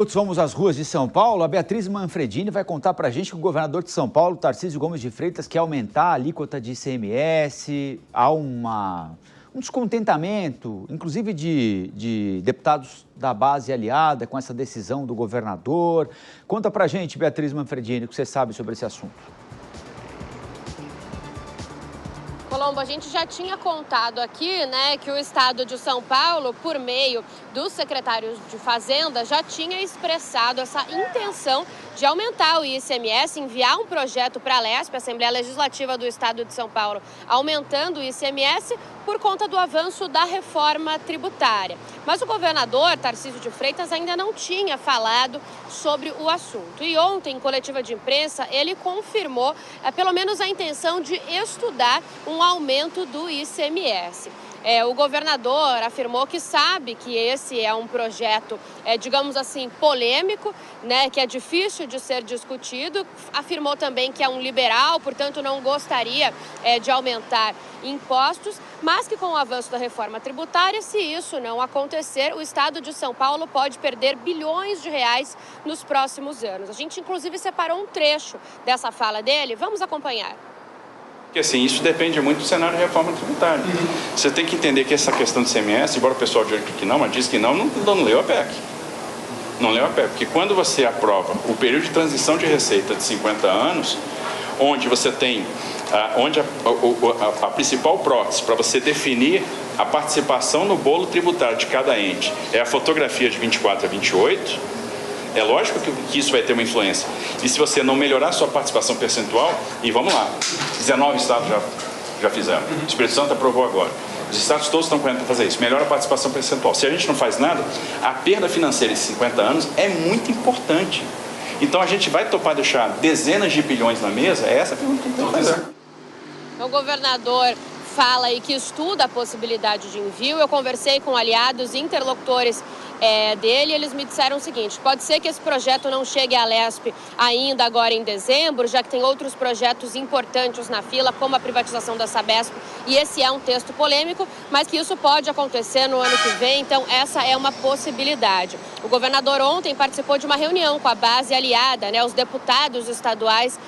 Vamos às ruas de São Paulo. A Beatriz Manfredini vai contar para a gente que o governador de São Paulo, Tarcísio Gomes de Freitas, quer aumentar a alíquota de ICMS. Há um descontentamento, inclusive de deputados da base aliada com essa decisão do governador. Conta para a gente, Beatriz Manfredini, o que você sabe sobre esse assunto. Colombo, a gente já tinha contado aqui, que o estado de São Paulo, por meio dos secretários de Fazenda, já tinha expressado essa intenção de aumentar o ICMS, enviar um projeto para a LESP, a Assembleia Legislativa do Estado de São Paulo, aumentando o ICMS por conta do avanço da reforma tributária. Mas o governador, Tarcísio de Freitas, ainda não tinha falado sobre o assunto. E ontem, em coletiva de imprensa, ele confirmou pelo menos a intenção de estudar um aumento do ICMS. O governador afirmou que sabe que esse é um projeto, digamos assim, polêmico, que é difícil de ser discutido. Afirmou também que é um liberal, portanto não gostaria de aumentar impostos, mas que com o avanço da reforma tributária, se isso não acontecer, o estado de São Paulo pode perder bilhões de reais nos próximos anos. A gente, inclusive, separou um trecho dessa fala dele. Vamos acompanhar. Porque assim, isso depende muito do cenário de reforma tributária. Você tem que entender que essa questão do ICMS, embora o pessoal diga que não, mas diz que não leu a PEC. Não leu a PEC, porque quando você aprova o período de transição de receita de 50 anos, onde você tem, a principal prótese para você definir a participação no bolo tributário de cada ente é a fotografia de 24 a 28, é lógico que isso vai ter uma influência. E se você não melhorar a sua participação percentual, e vamos lá, 19 estados já fizeram. O Espírito Santo aprovou agora. Os estados todos estão correndo para fazer isso. Melhora a participação percentual. Se a gente não faz nada, a perda financeira de 50 anos é muito importante. Então a gente vai topar deixar dezenas de bilhões na mesa? É essa a pergunta que a gente tem que fazer. O governador fala aí que estuda a possibilidade de envio. Eu conversei com aliados e interlocutores dele, eles me disseram o seguinte: pode ser que esse projeto não chegue à LESP ainda agora em dezembro, já que tem outros projetos importantes na fila, como a privatização da Sabesp, e esse é um texto polêmico, mas que isso pode acontecer no ano que vem, então essa é uma possibilidade. O governador ontem participou de uma reunião com a base aliada, os deputados estaduais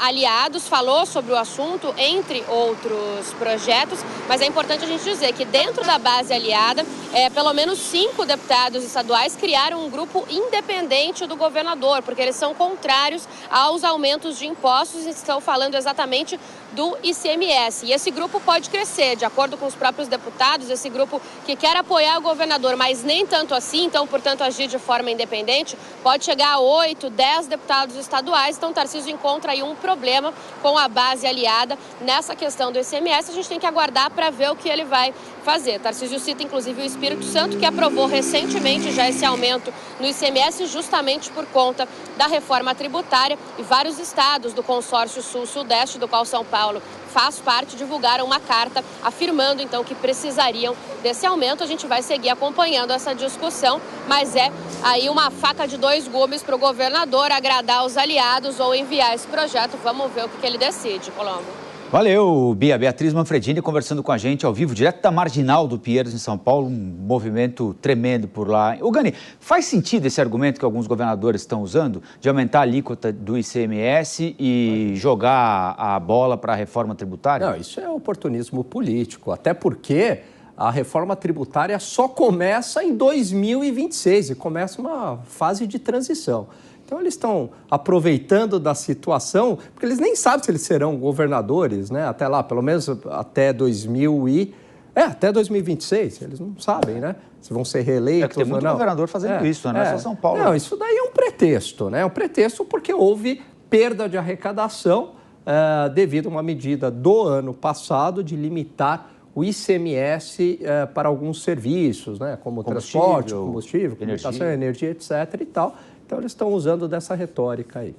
aliados, falou sobre o assunto, entre outros projetos, mas é importante a gente dizer que dentro da base aliada, pelo menos 5 deputados estaduais criaram um grupo independente do governador, porque eles são contrários aos aumentos de impostos e estão falando exatamente do ICMS. E esse grupo pode crescer, de acordo com os próprios deputados, esse grupo que quer apoiar o governador, mas nem tanto assim, então, portanto, agir de forma independente, pode chegar a 8, 10 deputados estaduais. Então, Tarcísio encontra aí um problema com a base aliada nessa questão do ICMS. A gente tem que aguardar para ver o que ele vai fazer. Tarcísio cita, inclusive, o Espírito Santo, que aprovou recentemente já esse aumento no ICMS justamente por conta da reforma tributária, e vários estados do consórcio Sul-Sudeste, do qual São Paulo faz parte, divulgaram uma carta afirmando, então, que precisariam desse aumento. A gente vai seguir acompanhando essa discussão, mas é aí uma faca de dois gumes para o governador agradar os aliados ou enviar esse projeto. Vamos ver o que ele decide, Colombo. Valeu, Bia. Beatriz Manfredini conversando com a gente ao vivo, direto da Marginal do Pinheiros, em São Paulo, um movimento tremendo por lá. O Gani, faz sentido esse argumento que alguns governadores estão usando de aumentar a alíquota do ICMS e jogar a bola para a reforma tributária? Não, isso é oportunismo político, até porque a reforma tributária só começa em 2026 e começa uma fase de transição. Então, eles estão aproveitando da situação, porque eles nem sabem se eles serão governadores, até lá, pelo menos até 2026, eles não sabem, se vão ser reeleitos tem muito governador fazendo isso, não é só São Paulo. Não, isso daí é um pretexto, É um pretexto porque houve perda de arrecadação devido a uma medida do ano passado de limitar o ICMS para alguns serviços, como transporte, combustível, comunicação, energia, etc. e tal. Então, eles estão usando dessa retórica aí.